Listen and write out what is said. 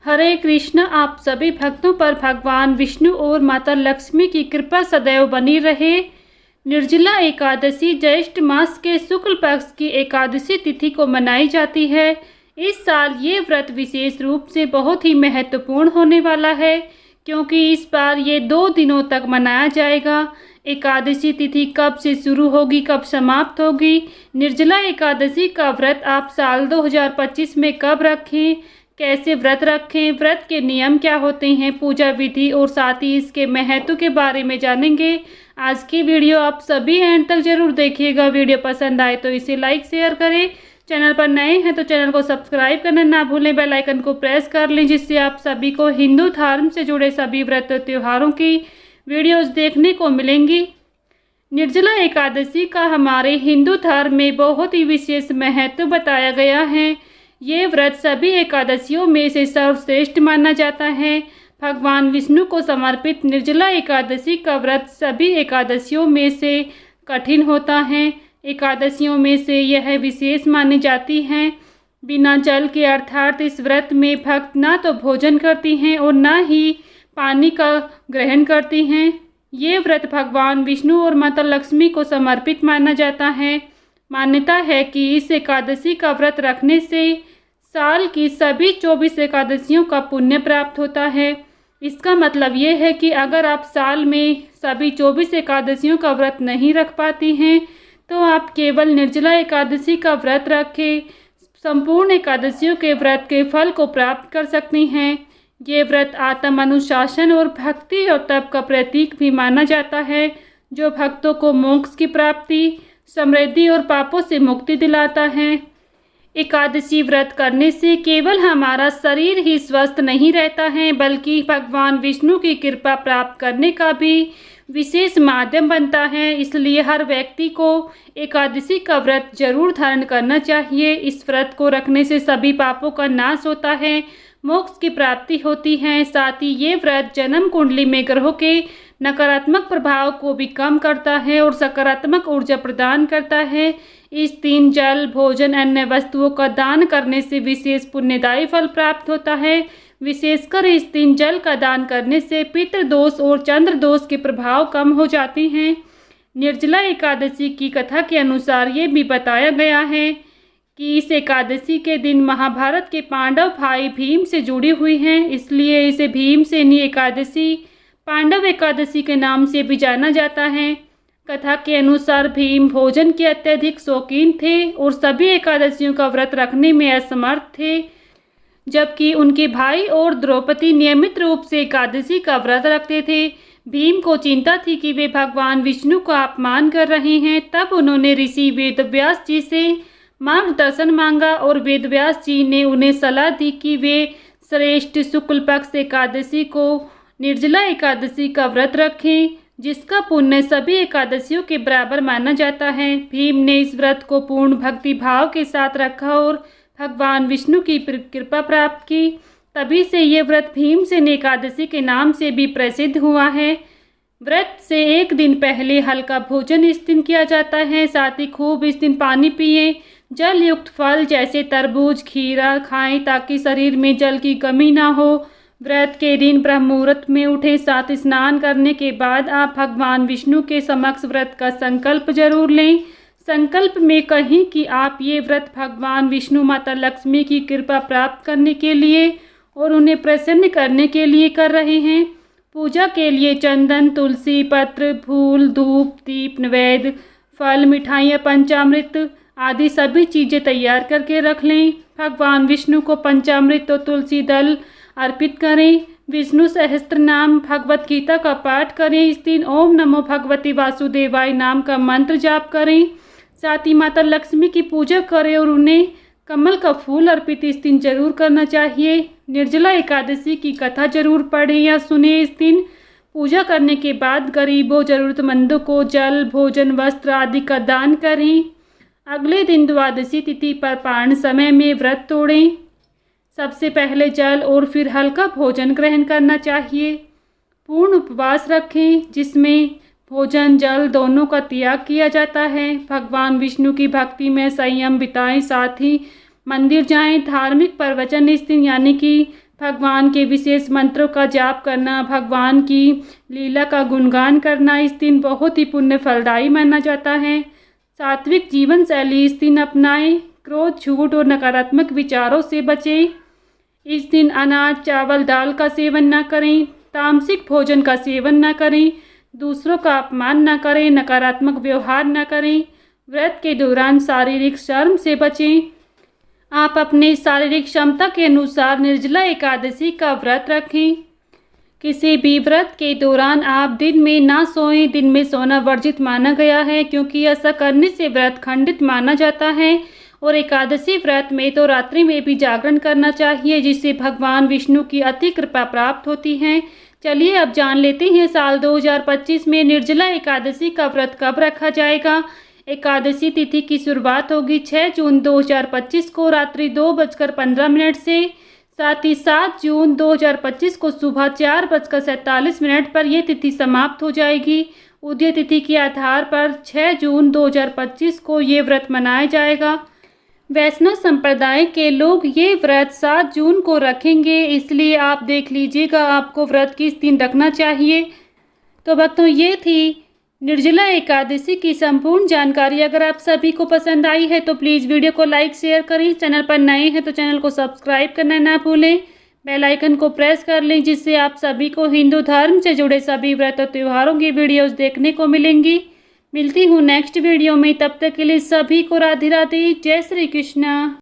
हरे कृष्ण। आप सभी भक्तों पर भगवान विष्णु और माता लक्ष्मी की कृपा सदैव बनी रहे। निर्जला एकादशी ज्येष्ठ मास के शुक्ल पक्ष की एकादशी तिथि को मनाई जाती है। इस साल ये व्रत विशेष रूप से बहुत ही महत्वपूर्ण होने वाला है, क्योंकि इस बार ये 2 दिनों तक मनाया जाएगा। एकादशी तिथि कब से शुरू होगी, कब समाप्त होगी, निर्जला एकादशी का व्रत आप साल 2025 में कब रखें, कैसे व्रत रखें, व्रत के नियम क्या होते हैं, पूजा विधि और साथ ही इसके महत्व के बारे में जानेंगे। आज की वीडियो आप सभी एंड तक जरूर देखिएगा। वीडियो पसंद आए तो इसे लाइक शेयर करें। चैनल पर नए हैं तो चैनल को सब्सक्राइब करना ना भूलें। बेल आइकन को प्रेस कर लें, जिससे आप सभी को हिंदू धर्म से जुड़े सभी व्रत त्योहारों की वीडियोस देखने को मिलेंगी। निर्जला एकादशी का हमारे हिंदू धर्म में बहुत ही विशेष महत्व बताया गया है। ये व्रत सभी एकादशियों में से सर्वश्रेष्ठ माना जाता है। भगवान विष्णु को समर्पित निर्जला एकादशी का व्रत सभी एकादशियों में से कठिन होता है। एकादशियों में से यह विशेष मानी जाती है। बिना जल के अर्थात इस व्रत में भक्त ना तो भोजन करती हैं और ना ही पानी का ग्रहण करती हैं। ये व्रत भगवान विष्णु और माता लक्ष्मी को समर्पित माना जाता है। मान्यता है कि इस एकादशी का व्रत रखने से साल की सभी 24 एकादशियों का पुण्य प्राप्त होता है। इसका मतलब ये है कि अगर आप साल में सभी 24 एकादशियों का व्रत नहीं रख पाती हैं तो आप केवल निर्जला एकादशी का व्रत रखें संपूर्ण एकादशियों के व्रत के फल को प्राप्त कर सकती हैं। ये व्रत आत्म अनुशासन और भक्ति और तप का प्रतीक भी माना जाता है, जो भक्तों को मोक्ष की प्राप्ति, समृद्धि और पापों से मुक्ति दिलाता है। एकादशी व्रत करने से केवल हमारा शरीर ही स्वस्थ नहीं रहता है, बल्कि भगवान विष्णु की कृपा प्राप्त करने का भी विशेष माध्यम बनता है। इसलिए हर व्यक्ति को एकादशी का व्रत जरूर धारण करना चाहिए। इस व्रत को रखने से सभी पापों का नाश होता है, मोक्ष की प्राप्ति होती है। साथ ही ये व्रत जन्म कुंडली में ग्रहों के नकारात्मक प्रभाव को भी कम करता है और सकारात्मक ऊर्जा प्रदान करता है। इस दिन जल, भोजन, अन्य वस्तुओं का दान करने से विशेष पुण्यदायी फल प्राप्त होता है। विशेषकर इस दिन जल का दान करने से पितृदोष और चंद्र दोष के प्रभाव कम हो जाते हैं। निर्जला एकादशी की कथा के अनुसार ये भी बताया गया है कि इस एकादशी के दिन महाभारत के पांडव भाई भीम से जुड़ी हुई हैं, इसलिए इसे भीमसेनी एकादशी, पांडव एकादशी के नाम से भी जाना जाता है। कथा के अनुसार भीम भोजन के अत्यधिक शौकीन थे और सभी एकादशियों का व्रत रखने में असमर्थ थे, जबकि उनके भाई और द्रौपदी नियमित रूप से एकादशी का व्रत रखते थे। भीम को चिंता थी कि वे भगवान विष्णु का अपमान कर रहे हैं। तब उन्होंने ऋषि वेदव्यास जी से मार्गदर्शन मांगा और वेदव्यास जी ने उन्हें सलाह दी कि वे श्रेष्ठ शुक्ल पक्ष एकादशी को निर्जला एकादशी का व्रत रखें, जिसका पुण्य सभी एकादशियों के बराबर माना जाता है। भीम ने इस व्रत को पूर्ण भक्ति भाव के साथ रखा और भगवान विष्णु की कृपा प्राप्त की। तभी से ये व्रत भीमसेनी एकादशी के नाम से भी प्रसिद्ध हुआ है। व्रत से एक दिन पहले हल्का भोजन इस दिन किया जाता है। साथ ही खूब इस दिन पानी पिए। जल युक्त फल जैसे तरबूज, खीरा खाएं ताकि शरीर में जल की कमी ना हो। व्रत के दिन ब्रह्म मुहूर्त में उठे। साथ स्नान करने के बाद आप भगवान विष्णु के समक्ष व्रत का संकल्प जरूर लें। संकल्प में कहें कि आप ये व्रत भगवान विष्णु, माता लक्ष्मी की कृपा प्राप्त करने के लिए और उन्हें प्रसन्न करने के लिए कर रहे हैं। पूजा के लिए चंदन, तुलसी पत्र, फूल, धूप, दीप, नैवेद्य, फल, मिठाइयाँ, पंचामृत आदि सभी चीज़ें तैयार करके रख लें। भगवान विष्णु को पंचामृत और तुलसी दल अर्पित करें। विष्णु सहस्त्र नाम, भगवत गीता का पाठ करें। इस दिन ओम नमो भगवती वासुदेवाय नाम का मंत्र जाप करें। साथ ही माता लक्ष्मी की पूजा करें और उन्हें कमल का फूल अर्पित इस दिन जरूर करना चाहिए। निर्जला एकादशी की कथा जरूर पढ़ें या सुने। इस दिन पूजा करने के बाद गरीबों, जरूरतमंदों को जल, भोजन, वस्त्र आदि का दान करें। अगले दिन द्वादशी तिथि पर पारण समय में व्रत तोड़ें। सबसे पहले जल और फिर हल्का भोजन ग्रहण करना चाहिए। पूर्ण उपवास रखें, जिसमें भोजन, जल दोनों का त्याग किया जाता है। भगवान विष्णु की भक्ति में संयम बिताएं। साथ ही मंदिर जाएं। धार्मिक प्रवचन इस दिन यानी कि भगवान के विशेष मंत्रों का जाप करना, भगवान की लीला का गुणगान करना इस दिन बहुत ही पुण्य फलदायी माना जाता है। सात्विक जीवन शैली इस दिन अपनाएं, क्रोध, झूठ और नकारात्मक विचारों से बचें। इस दिन अनाज, चावल, दाल का सेवन न करें, तामसिक भोजन का सेवन न करें, दूसरों का अपमान न करें, नकारात्मक व्यवहार न करें। व्रत के दौरान शारीरिक श्रम से बचें। आप अपने शारीरिक क्षमता के अनुसार निर्जला एकादशी का व्रत रखें। किसी भी व्रत के दौरान आप दिन में ना सोएं। दिन में सोना वर्जित माना गया है क्योंकि ऐसा करने से व्रत खंडित माना जाता है। और एकादशी व्रत में तो रात्रि में भी जागरण करना चाहिए, जिससे भगवान विष्णु की अति कृपा प्राप्त होती है। चलिए अब जान लेते हैं साल 2025 में निर्जला एकादशी का व्रत कब रखा जाएगा। एकादशी तिथि की शुरुआत होगी 6 जून 2025 को रात्रि 2:15 से, साथ ही 7 जून 2025 को सुबह 4:47 पर यह तिथि समाप्त हो जाएगी। उदय तिथि के आधार पर 6 जून 2025 को ये व्रत मनाया जाएगा। वैष्णव संप्रदाय के लोग ये व्रत 7 जून को रखेंगे, इसलिए आप देख लीजिएगा आपको व्रत किस दिन रखना चाहिए। तो भक्तों, ये थी निर्जला एकादशी की संपूर्ण जानकारी। अगर आप सभी को पसंद आई है तो प्लीज़ वीडियो को लाइक शेयर करें। चैनल पर नए हैं तो चैनल को सब्सक्राइब करना ना भूलें। बेल आइकन को प्रेस कर लें, जिससे आप सभी को हिंदू धर्म से जुड़े सभी व्रत और त्योहारों की वीडियोस देखने को मिलेंगी। मिलती हूँ नेक्स्ट वीडियो में, तब तक के लिए सभी को राधे राधे, जय श्री कृष्णा।